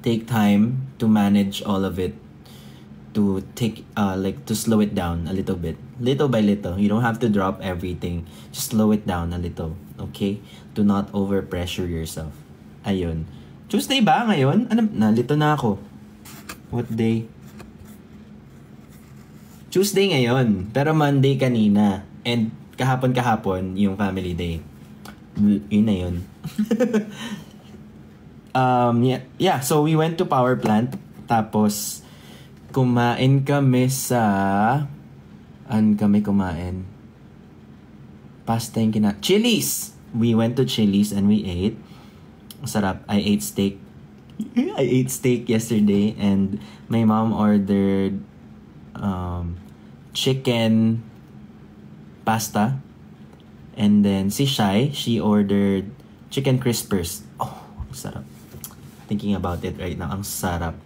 take time to manage all of it, to take to slow it down a little bit, little by little. You don't have to drop everything, just slow it down a little, okay? Do not overpressure yourself. Ayun. Tuesday ba ngayon? Ano, nalito na ako. What day? Tuesday ngayon, pero Monday kanina, and kahapon yung family day. Yun na yun. So we went to power plant, tapos kumain kami sa... An kami kumain? Pasta yung Chili's! We went to Chili's and we ate. Sarap. I ate steak. I ate steak yesterday, and my mom ordered chicken pasta. And then si Shai, she ordered chicken crispers. Oh, sarap. Thinking about it right now, ang sarap.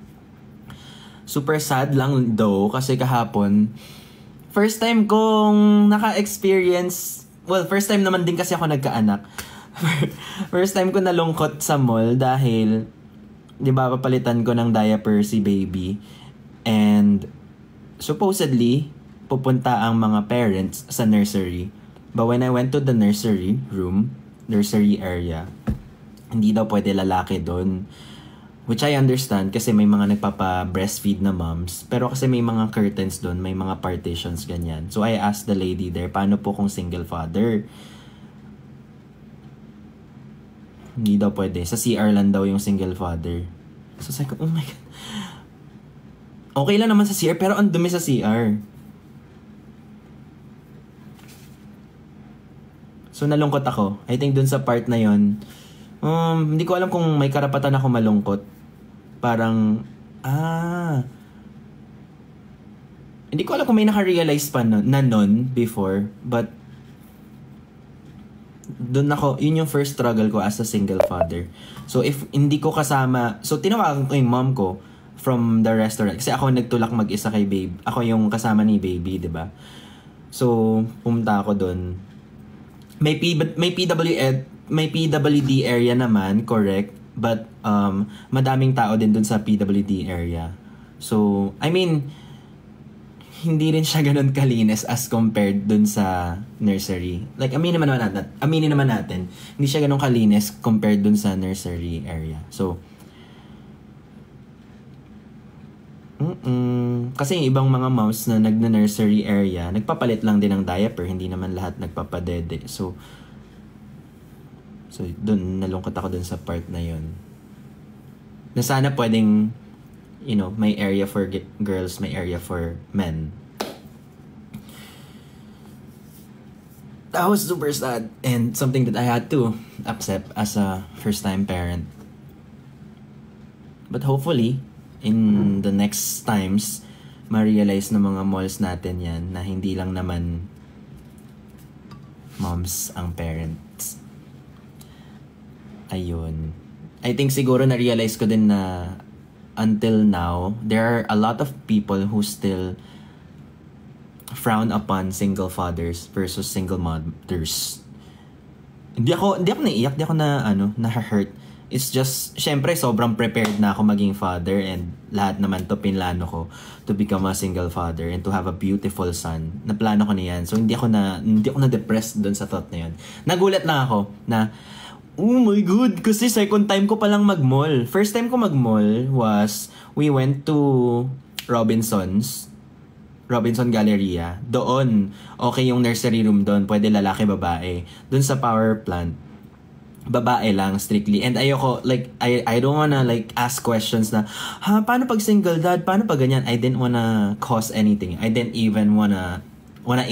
Super sad lang though kasi kahapon first time kong naka-experience, well, first time naman din kasi ako nagkaanak. First time ko nalungkot sa mall dahil 'di ba papalitan ko ng diaper si baby, and supposedly pupunta ang mga parents sa nursery. But when I went to the nursery area, hindi daw pwede lalaki doon. Which I understand kasi may mga nagpapa-breastfeed na moms. Pero kasi may mga curtains doon, may mga partitions, ganyan. So I asked the lady there, paano po kung single father? Hindi daw pwede. Sa CR lang daw yung single father. So sabi ko, oh my God. Okay lang naman sa CR, pero ang dumi sa CR. So nalungkot ako. I think dun sa part na yon, hindi ko alam kung may karapatan ako malungkot. Parang, hindi ko alam kung may naka-realize pa na nun before. But, dun ako, yun yung first struggle ko as a single father. So, if hindi ko kasama, so tinawagan ko yung mom ko from the restaurant. Kasi ako nagtulak mag-isa kay babe. Ako yung kasama ni baby, di ba? So, pumunta ako dun. May PWD area naman, correct? But madaming tao din dun sa PWD area. So, I mean, hindi rin siya ganun kalinis as compared dun sa nursery. Like, aminin naman natin, hindi siya ganun kalinis compared dun sa nursery area. So, kasi yung ibang mga moms na nagna-nursery area, nagpapalit lang din ng diaper, hindi naman lahat nagpapadede. So doon nalungkot ako dun sa part na yun. Na sana pwedeng, may area for girls, may area for men. That was super sad and something that I had to accept as a first-time parent. But hopefully, in the next times, ma-realize ng mga malls natin yan na hindi lang naman moms ang parents. Ayun. I think siguro na-realize ko din na until now, there are a lot of people who still frown upon single fathers versus single mothers. Hindi ako naiiyak, hindi ako na-hurt. It's just, syempre, sobrang prepared na ako maging father, and lahat naman to pinlano ko to become a single father and to have a beautiful son. Naplano ko na yan. So, hindi ako na-depressed dun sa thought na yun. Nagulat lang ako na, oh my God, kasi second time ko palang mag-mall. First time ko mag-mall was, we went to Robinson Galleria. Doon, okay yung nursery room doon. Pwede lalaki, babae. Doon sa power plant, babae lang strictly. And ayoko, like, I don't wanna like ask questions na, paano pag single dad? Paano pag ganyan? I didn't wanna cause anything. I didn't even wanna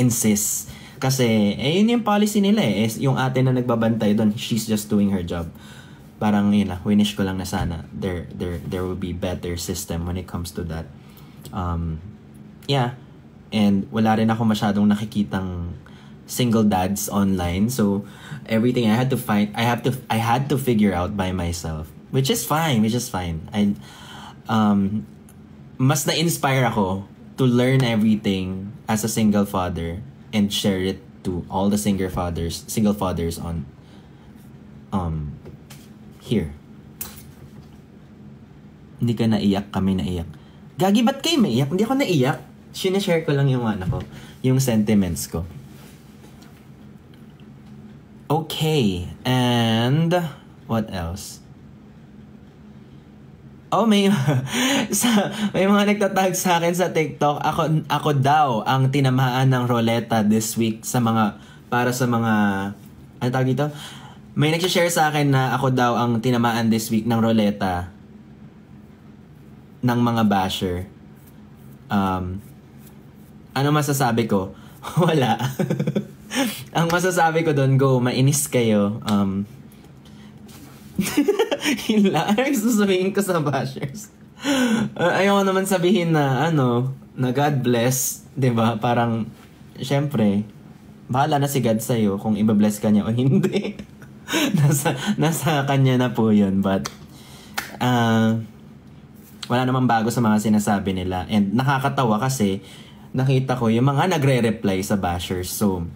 insist. Kasi, yun yung policy nila eh. Yung ate na nagbabantay doon, she's just doing her job. Parang yun na, winish ko lang na sana there will be better system when it comes to that. Yeah. And wala rin ako masyadong nakikitang single dads online. So, everything I had to figure out by myself. Which is fine. And, mas na-inspire ako to learn everything as a single father and share it to all the single fathers on here. Hindi ka naiyak, kami naiyak. Gagi, ba't kayo maiyak? Hindi ako naiyak. Sinashare ko lang yung yung sentiments ko. Okay, and what else? Oh, may mga nagtatag sa akin sa TikTok. Ako daw ang tinamaan ng roleta this week para sa mga ano tawag dito? May nag-share sa akin na ako daw ang tinamaan this week ng roleta ng mga basher. Ano masasabi ko? Wala. Ang masasabi ko doon, go, mainis kayo. Yun lang. Ano sasabihin ko sa bashers? Ayoko naman sabihin na, na God bless. 'Di ba? Parang, syempre, bahala na si God sa'yo kung iba-bless ka niya o hindi. nasa kanya na po yun. But, wala namang bago sa mga sinasabi nila. And nakakatawa kasi nakita ko yung mga nagre-reply sa bashers. So,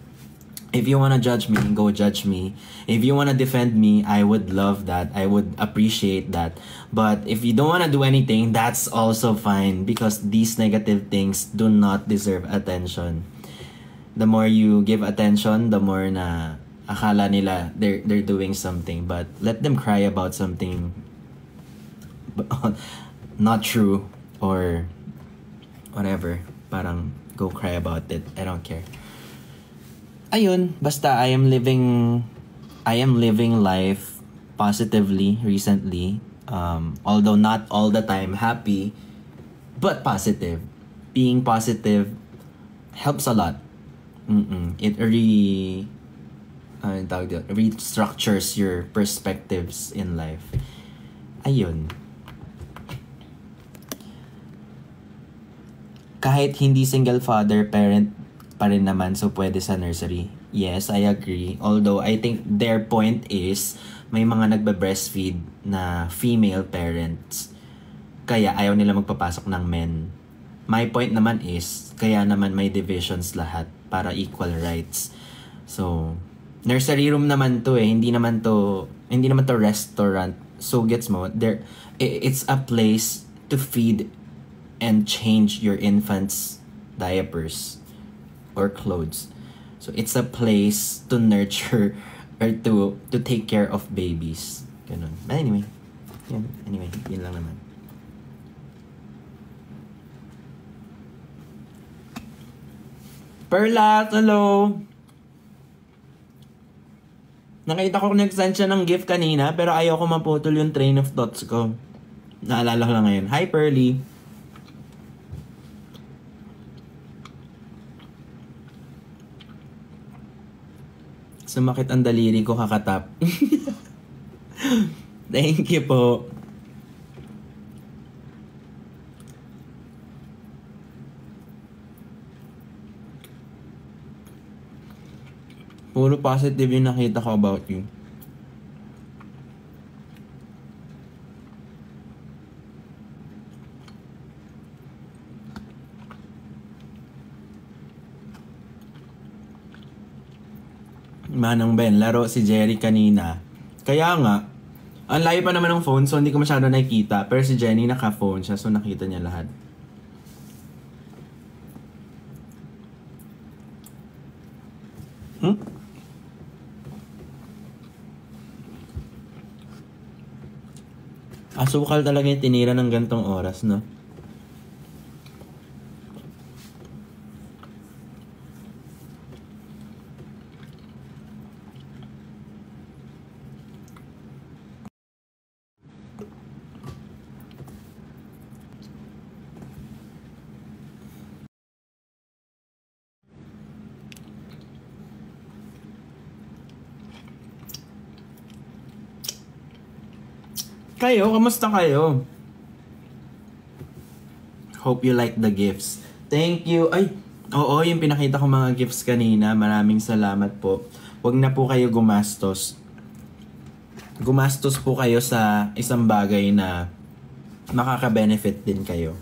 if you wanna judge me, go judge me. If you wanna defend me, I would love that. I would appreciate that. But if you don't wanna do anything, that's also fine. Because these negative things do not deserve attention. The more you give attention, the more na akala nila they're doing something. But let them cry about something not true or whatever. Parang go cry about it. I don't care. Ayun, basta I am living life positively recently. Although not all the time happy, but positive. Being positive helps a lot. It restructures your perspectives in life. Ayun. Kahit hindi single father, parent pa rin naman, so pwede sa nursery. Yes, I agree. Although, I think their point is, may mga nagbe-breastfeed na female parents. Kaya ayaw nila magpapasok ng men. My point naman is, kaya naman may divisions lahat para equal rights. So, nursery room naman to eh. Hindi naman to restaurant. So, gets mo? It's a place to feed and change your infant's diapers or clothes. So it's a place to nurture or to take care of babies. Ganun. But anyway, yun lang naman. Perla, hello! Nakita ko nag-send siya ng gift kanina pero ayaw ko maputol yung train of thoughts ko. Naalala ko lang ngayon. Hi, Pearly! Sumakit ang daliri ko kakatap. Thank you po. Puro positive yung nakita ko about you. Manang Ben, laro si Jerry kanina. Kaya nga, ang layo pa naman ng phone, so hindi ko masyado nakikita. Pero si Jenny naka-phone siya, so nakita niya lahat. Asukal talaga yung tinira ng gantong oras, no? Kayo, kamusta kayo? Hope you like the gifts. Thank you. Ay, oo, yung pinakita ko mga gifts kanina. Maraming salamat po. Huwag na po kayo gumastos. Gumastos po kayo sa isang bagay na makaka-benefit din kayo.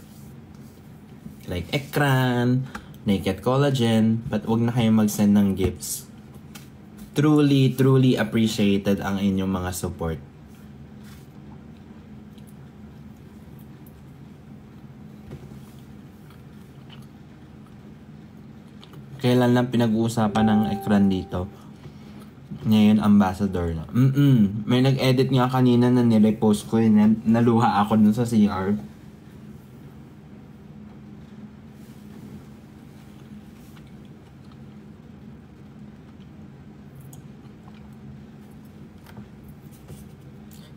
Like Ekran, Naked Collagen, but huwag na kayo mag-send ng gifts. Truly appreciated ang inyong mga support. Kailan lang pinag-uusapan ng ekran dito. Ngayon, ambassador na. May nag-edit nga kanina na nirepost ko yun. Naluha ako dun sa CR.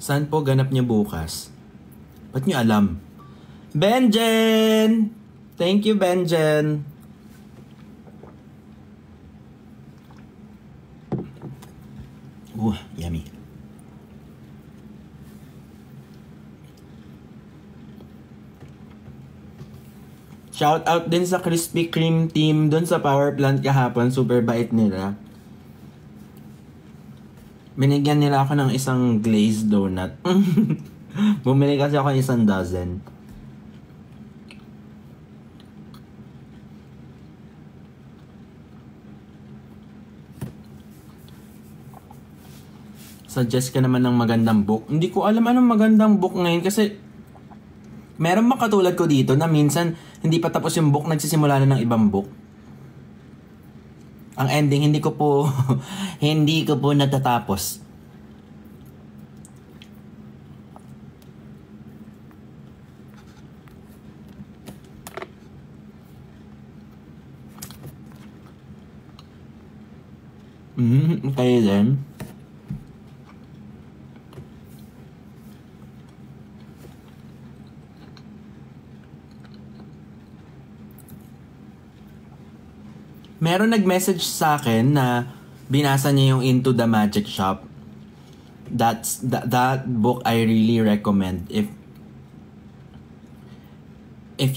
Saan po ganap niya bukas? Ba't niyo alam? Benjen! Thank you, Benjen! Yummy. Shout out din sa Krispy Kreme team dun sa power plant kahapon. Super bait nila. Binigyan nila ako ng isang glazed donut. Bumili kasi ako ng 1 dozen. Suggest ka naman ng magandang book. Hindi ko alam anong magandang book ngayon kasi meron makatulad ko dito na minsan hindi pa tapos yung book, nagsisimula na ng ibang book. Ang ending, hindi ko po natatapos. Kayo din? Meron nag-message sa akin na binasa niya yung Into the Magic Shop. That book I really recommend if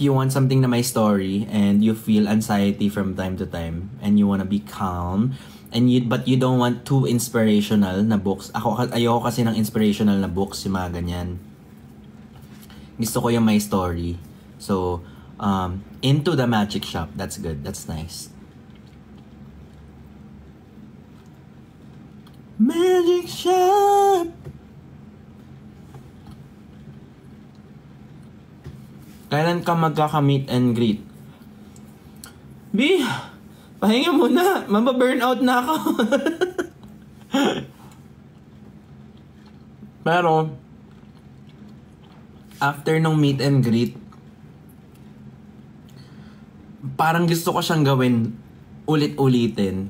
you want something na may story and you feel anxiety from time to time and you wanna be calm but you don't want too inspirational na books. Ayoko kasi ng inspirational na books, yung mga ganyan. Gusto ko yung may story. So, Into the Magic Shop, that's good. That's nice. Magic Shop. Kailan ka magkaka-meet and greet? B, pahinga muna. Mababurnout na ako. Pero, after nung meet and greet, parang gusto ko siyang gawin ulit-ulitin.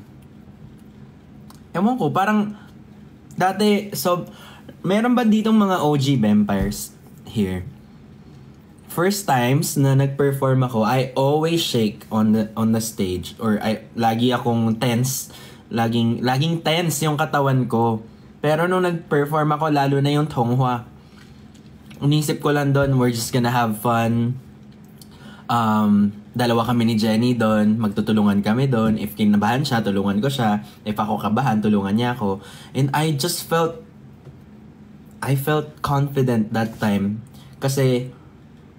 Ewan ko, parang dati, so, meron ba ditong mga OG vampires here? First times na nag-perform ako, I always shake on the stage or lagi akong tense. Laging tense yung katawan ko. Pero nung nag-perform ako, lalo na yung Tonghua, unisip ko lang doon, we're just gonna have fun. Dalawa kami ni Jenny doon, magtutulungan kami doon. If kinabahan siya, tulungan ko siya. If ako kabahan, tulungan niya ako. And I felt confident that time. Kasi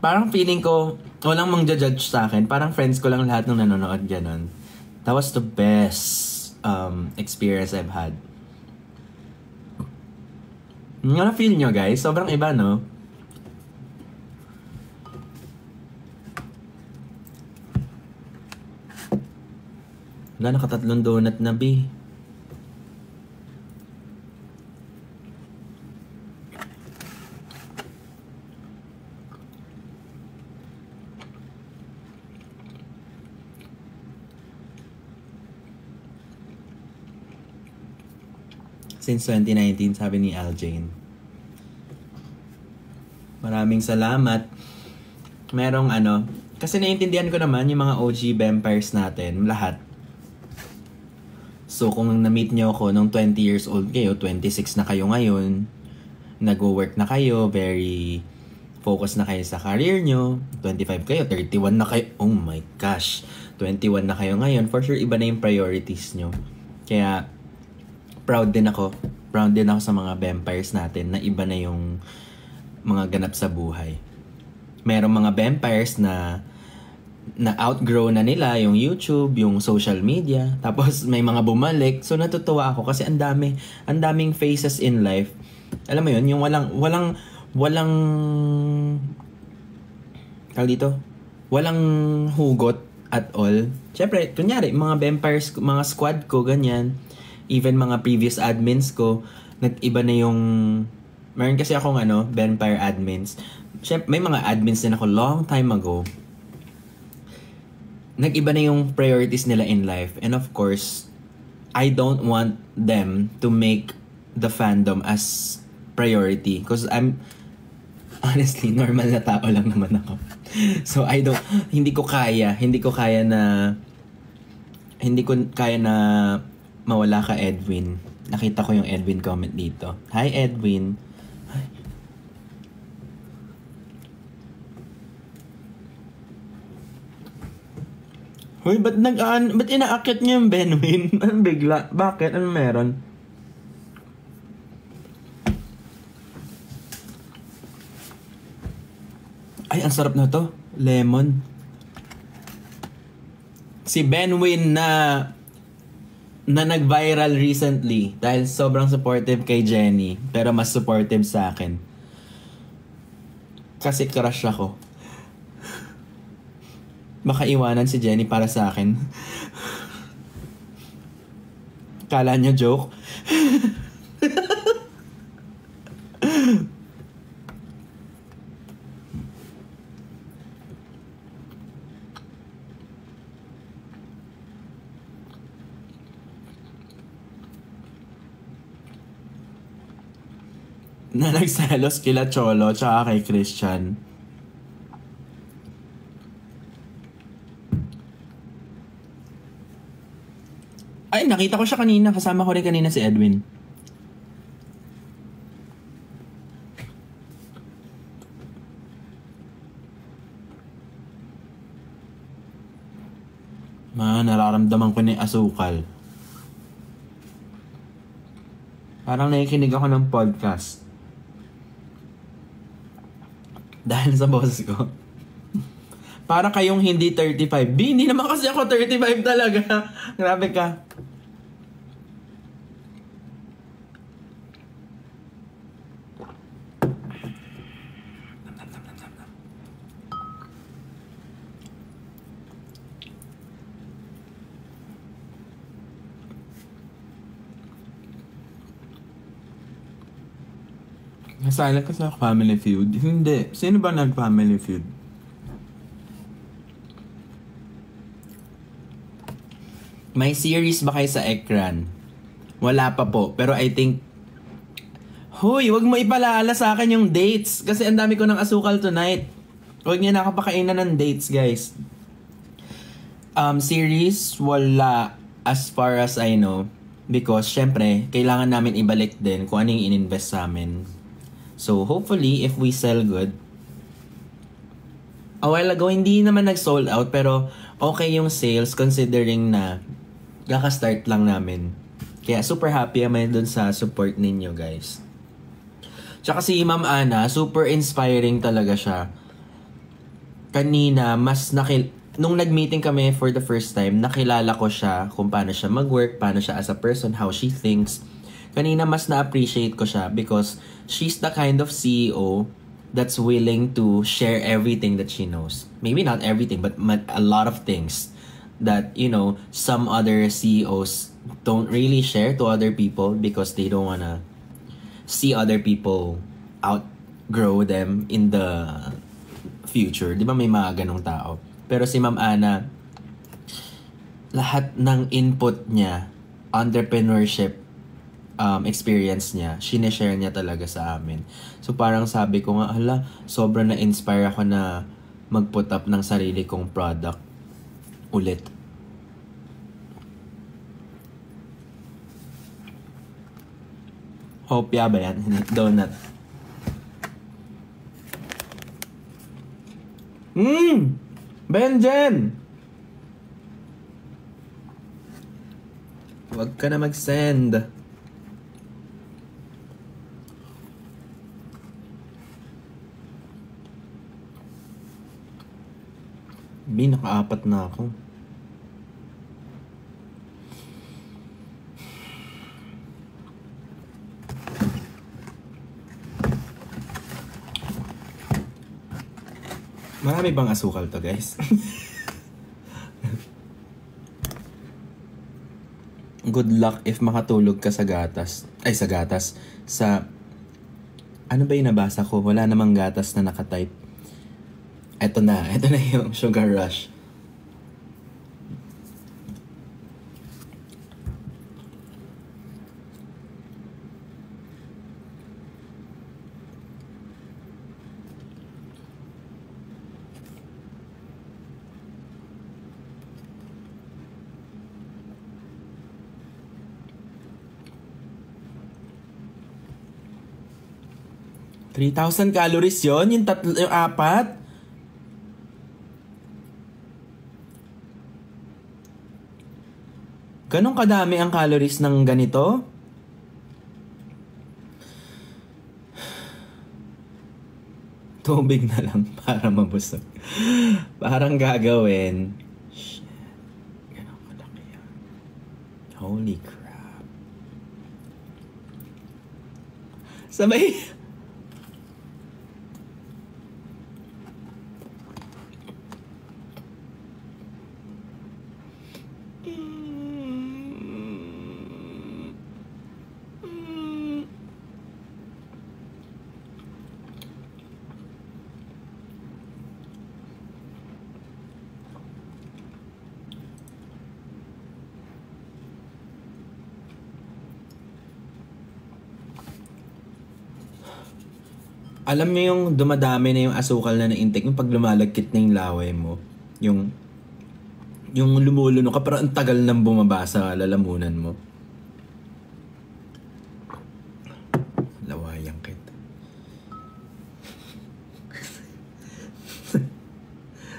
parang feeling ko, walang mang-judge sa akin. Parang friends ko lang lahat ng nanonood, ganun. That was the best experience I've had. Ano feel nyo, guys? Sobrang iba, no? Wala, nakatatlong donut na, B. Since 2019, sabi ni Aljane. Maraming salamat. Merong kasi naiintindihan ko naman yung mga OG vampires natin, lahat. So, kung na-meet nyo ako nung 20 years old kayo, 26 na kayo ngayon, nag-work na kayo, very focus na kayo sa career nyo, 25 kayo, 31 na kayo, oh my gosh, 21 na kayo ngayon, for sure, iba na yung priorities nyo. Kaya, proud din ako sa mga vampires natin na iba na yung mga ganap sa buhay. Merong mga vampires na outgrow na nila yung YouTube, yung social media. Tapos may mga bumalik. So natutuwa ako kasi ang daming phases in life. Alam mo yun, yung walang tawag dito, walang hugot. at all. Siyempre, kunyari, mga vampires, mga squad ko, ganyan. Even mga previous admins ko, nag-iba na yung... Meron kasi akong vampire admins. Siyempre, may mga admins din ako long time ago. Nag-iba na yung priorities nila in life. And of course, I don't want them to make the fandom as priority. Because honestly, normal na tao lang naman ako. So, hindi ko kaya na mawala ka, Edwin. Nakita ko yung Edwin comment dito. Hi, Edwin. Hi. Hoy, ba't inaakit niya yung Benwin? Anong bigla? Bakit? Ano meron? Ay, ang sarap na to. Lemon. Si Benwin na nag-viral recently dahil sobrang supportive kay Jenny pero mas supportive sa akin. Kasi crush ako. Baka iwanan si Jenny para sa akin. Kala niya joke? Na nagselos kila Cholo tsaka kay Christian. Ay, nakita ko siya kanina. Kasama ko rin kanina si Edwin. Nararamdaman ko na yung asukal. Parang nakikinig ako ng podcast. Dahil sa boses ko. Para kayong hindi 35. Hindi naman kasi ako 35 talaga. Grabe ka. Nasala ka sa Family Feud? Hindi. Sino ba nag-Family Feud? May series ba kayo sa ekran? Wala pa po. Pero I think... Hoy, wag mo ipalaala sa akin yung dates. Kasi ang dami ko ng asukal tonight. Huwag niya nakapakainan ng dates, guys. Series, wala as far as I know. Because, syempre, kailangan namin ibalik din kung ano yung ininvest sa amin. So, hopefully, if we sell good. A while ago, hindi naman nag-sold out, pero okay yung sales considering na kaka-start lang namin. Kaya super happy naman dun sa support ninyo, guys. Tsaka si Ma'am Ana, super inspiring talaga siya. Kanina, nung nag-meeting kami for the first time, nakilala ko siya kung paano siya mag-work, paano siya as a person, how she thinks. Kanina mas na-appreciate ko siya because she's the kind of CEO that's willing to share everything that she knows. Maybe not everything, but a lot of things that, some other CEOs don't really share to other people because they don't wanna see other people outgrow them in the future. Di ba may mga ganong tao? Pero si Ma'am Ana, lahat ng input niya, entrepreneurship, experience niya, sineshare niya talaga sa amin. So parang sabi ko nga, sobrang na-inspire ako na mag-put up ng sarili kong product ulit. Hopya ba yan? Donut. Benjen! Huwag ka na mag-send. Naka-4 na ako. Marami bang asukal to, guys? good luck if makatulog ka sa gatas. Ay, sa gatas. Sa... Ano ba yung nabasa ko? Wala namang gatas na nakatype. Ito na yung Sugar Rush. $3,000 calories yon, yung apat. Ganong kadami ang calories ng ganito? Tubig na lang para mabusog. Parang gagawin. Shit. Ganong kalaki yan. Holy crap. Sabay... Alam mo yung dumadami na yung asukal na na-intake, yung pag lumalagkit na yung laway mo, yung lumuluno ka, pero ang tagal nang bumaba sa lalamunan mo. Lawayang kita.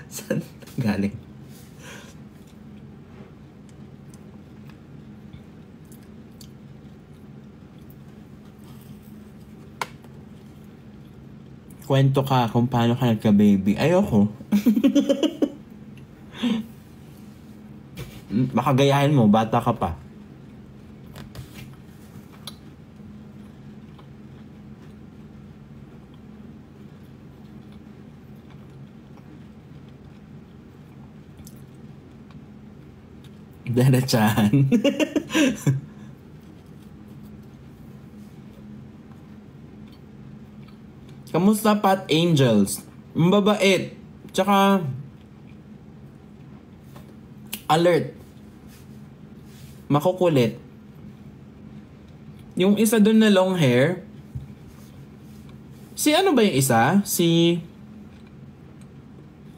Saan galing? Kwento ka kung paano ka nagka-baby. Ayoko. Baka gayahin mo, bata ka pa. Dada-chan. Kamusta, Pat Angels? Mababait. Tsaka... alert. Makukulit. Yung isa dun na long hair... Si ano ba yung isa? Si...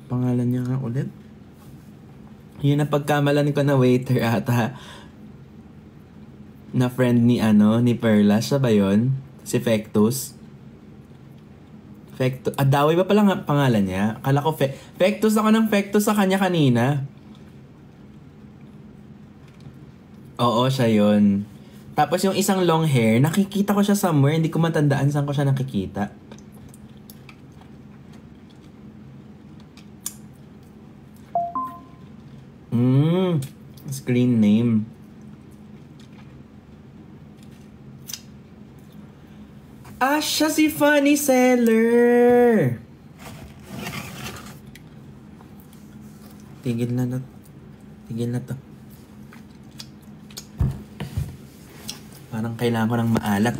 Pangalan niya nga ulit? Yun na pagkamalan ko na waiter ata. Na friend ni ni Perla. Siya ba yun? Si Fectus. Adawi ba pala nga pangalan niya? Akala ko Fectus ako ng Fectus sa kanya kanina. Oo, siya yun. Tapos yung isang long hair, nakikita ko siya somewhere. Hindi ko matandaan saan ko siya nakikita. Screen name. Siya si Funny Seller! Tigil na to. Parang kailangan ko ng maalat.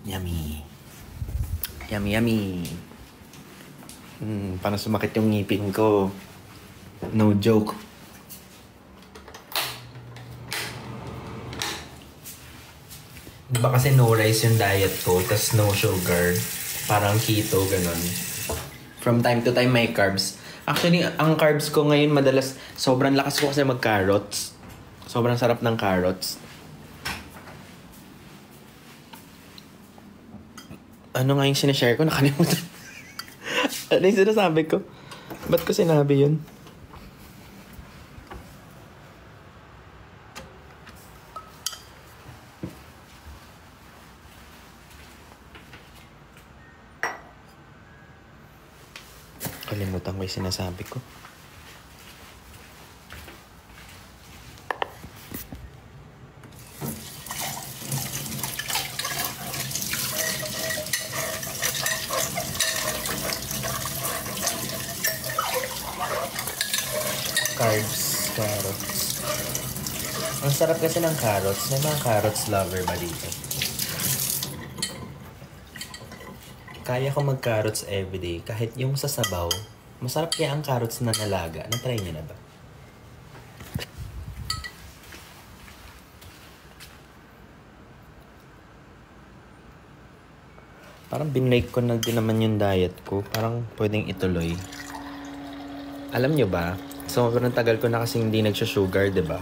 Yummy. Yummy. Parang sumakit yung ngipin ko. No joke. Diba kasi no rice yung diet ko, tas no sugar. Parang keto, ganun. From time to time may carbs. Actually, ang carbs ko ngayon madalas, sobrang lakas ko kasi mag-carrots. Sobrang sarap ng carrots. Ano nga yung sinashare ko? Nakalimutan. Ano yung sinasabi ko? Ba't ko sinabi yun? Kalimutan ko yung sinasabi ko. Carrots. Ang sarap kasi ng carrots. May mga carrots lover ba dito? Kaya ko mag-carrots everyday. Kahit yung sa sabaw, masarap kaya ang carrots na nalaga. Na-try niyo na ba? Parang binlake ko na din naman yung diet ko. Parang pwedeng ituloy. Alam nyo ba? Sobrang tagal ko na kasi hindi nagsasugar, diba?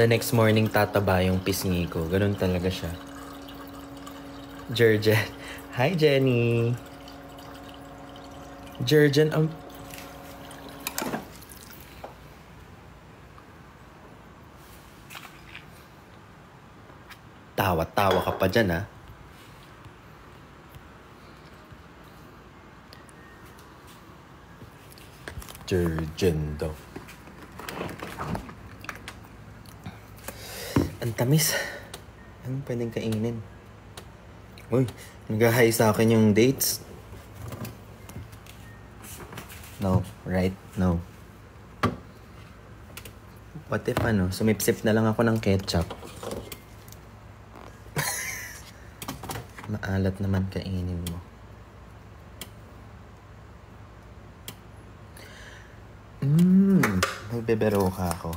The next morning, tataba yung pisngi ko. Ganun talaga siya. Jerjen. Hi, Jenny. Jerjen, ang... Tawa-tawa ka pa dyan, ha? Jerjen daw. Ang tamis. Anong pwedeng kainin? Uy, nag-hi sa akin yung dates. No, right? No. What if sumipsip na lang ako ng ketchup? Maalat naman kainin mo. Magbebero ka ako.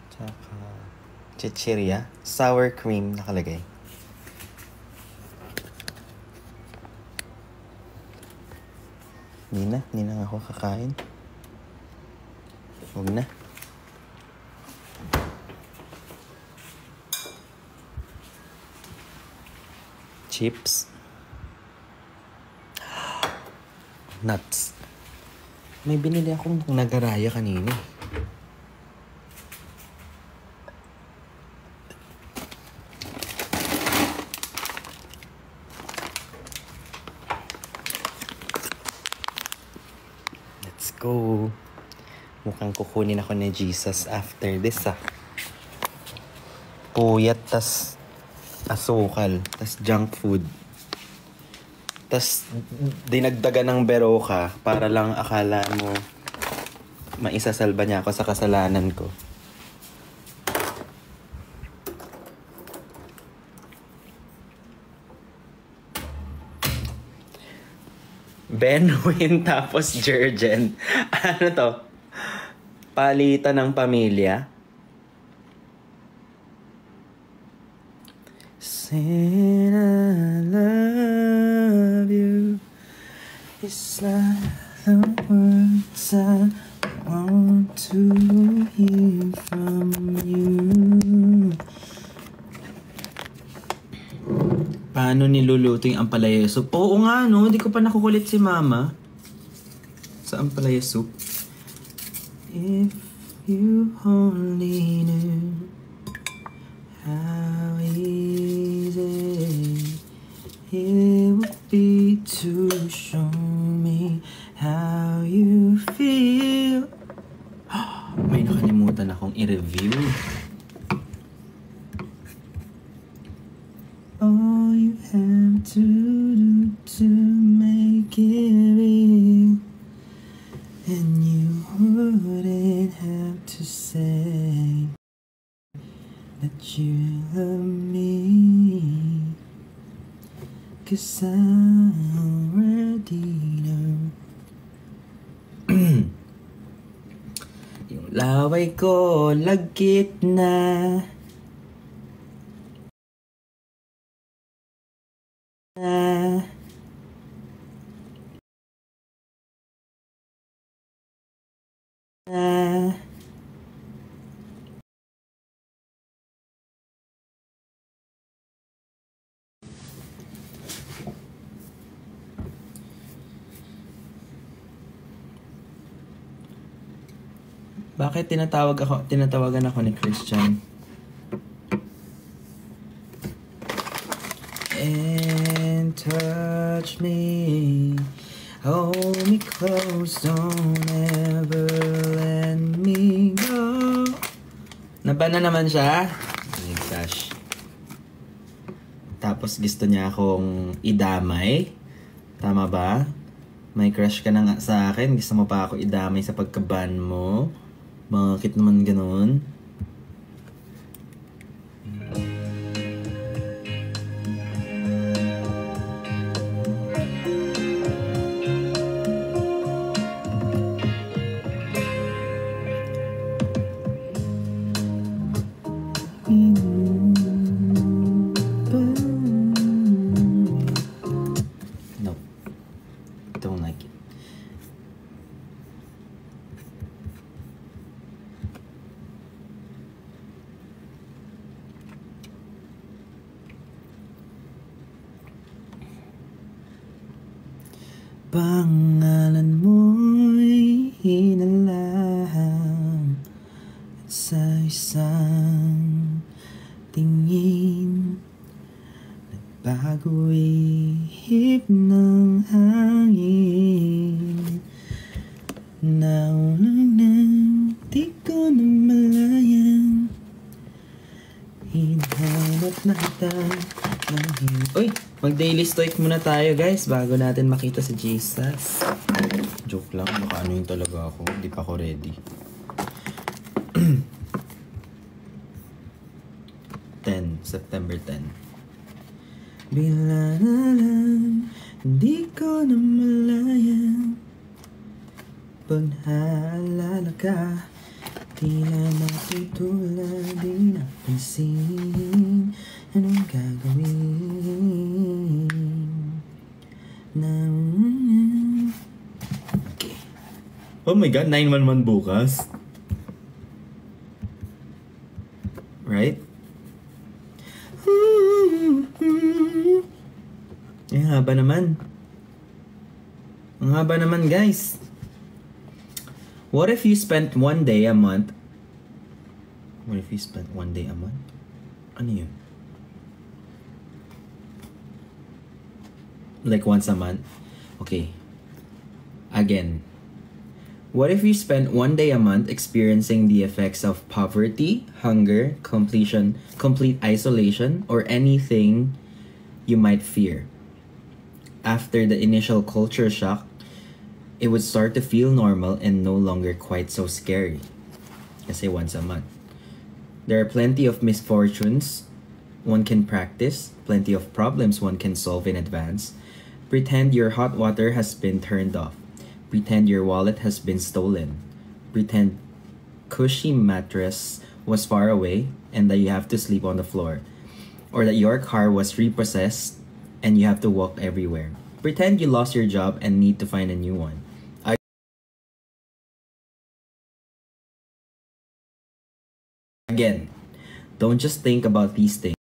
Tsaka chichirya. Sour cream nakalagay. Hindi na ako kakain. Huwag na. Chips. Nuts. May binili akong nagaraya kanina. Let's go. Mukhang kukunin ako ni Jesus after this, Puyat, tas asukal, tas junk food. Tas dinagdagan ng beroka para lang akala mo maisasalba niya ako sa kasalanan ko. Benwin tapos Jerjen. Ano to? Palitan ng pamilya? Saying I love you. It's not the words I want to hear from you. Paano niluluto yung ampalaya soup? Oo nga, no? Hindi ko pa nakukulit si Mama sa ampalaya soup. If you only knew how easy it would be to show me how you feel. May nakalimutan akong i-review. All you have to do to make it real, and you wouldn't have to say that you love me, 'cause I already know. Yung laway ko lagkit na. Bakit tinatawagan ako ni Christian? And touch me, hold me close, don't ever let me go. Nabana naman siya? Ay gosh. Tapos gusto niya akong idamay. Tama ba? May crush ka na nga sa akin. Gusto mo pa ako idamay sa pagkaban mo? Bakit naman ganun? No. Don't like it. Pangalan mo'y hinalahang at sa isang tingin nagbago ihip ng hangin. Naulang nang di ko na malayan, hinanap na kita ng Uy! Mag-daily stoic muna tayo guys bago natin makita si Jesus. Joke lang, baka ano yung talaga ako. Hindi pa ako ready. 10, September 10. Bila na lang, hindi ko na malaya, pag-haalala ka, tila matutulad, di napansin anong gagawin na. Okay. Oh my god, 911 bukas. Right? Ang haba naman. Ang haba naman, guys. What if you spent one day a month? What if you spent one day a month? Ano yun? Like once a month? Okay. Again. What if you spent one day a month experiencing the effects of poverty, hunger, complete isolation, or anything you might fear? After the initial culture shock, it would start to feel normal and no longer quite so scary. Kasi once a month. There are plenty of misfortunes one can practice, plenty of problems one can solve in advance. Pretend your hot water has been turned off. Pretend your wallet has been stolen. Pretend cushy mattress was far away and that you have to sleep on the floor. Or that your car was repossessed and you have to walk everywhere. Pretend you lost your job and need to find a new one. Again, don't just think about these things.